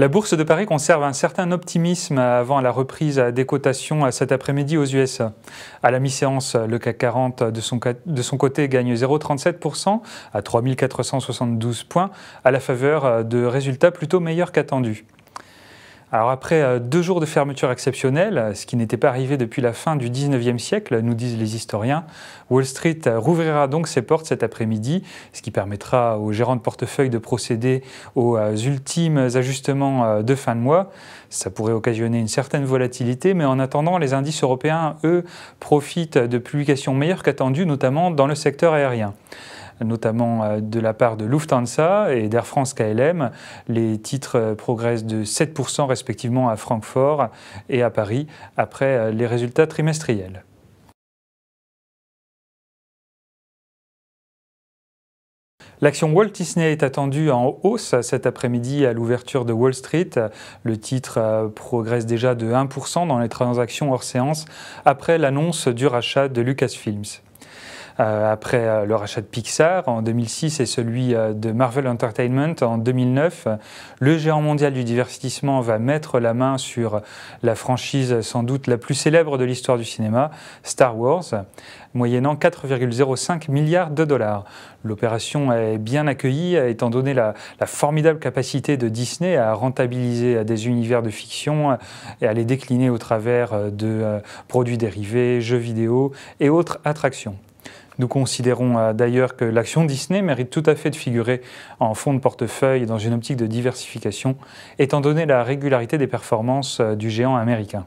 La bourse de Paris conserve un certain optimisme avant la reprise des cotations cet après-midi aux USA. À la mi-séance, le CAC 40 de son côté gagne 0,37% à 3 472 points à la faveur de résultats plutôt meilleurs qu'attendus. Alors après 2 jours de fermeture exceptionnelle, ce qui n'était pas arrivé depuis la fin du 19e siècle, nous disent les historiens, Wall Street rouvrira donc ses portes cet après-midi, ce qui permettra aux gérants de portefeuille de procéder aux ultimes ajustements de fin de mois. Ça pourrait occasionner une certaine volatilité, mais en attendant, les indices européens, eux, profitent de publications meilleures qu'attendues, notamment dans le secteur aérien. Notamment de la part de Lufthansa et d'Air France KLM. Les titres progressent de 7% respectivement à Francfort et à Paris après les résultats trimestriels. L'action Walt Disney est attendue en hausse cet après-midi à l'ouverture de Wall Street. Le titre progresse déjà de 1% dans les transactions hors séance après l'annonce du rachat de Lucasfilms. Après le rachat de Pixar en 2006 et celui de Marvel Entertainment en 2009, le géant mondial du divertissement va mettre la main sur la franchise sans doute la plus célèbre de l'histoire du cinéma, Star Wars, moyennant 4,05 milliards de dollars. L'opération est bien accueillie étant donné la formidable capacité de Disney à rentabiliser des univers de fiction et à les décliner au travers de produits dérivés, jeux vidéo et autres attractions. Nous considérons d'ailleurs que l'action Disney mérite tout à fait de figurer en fonds de portefeuille dans une optique de diversification, étant donné la régularité des performances du géant américain.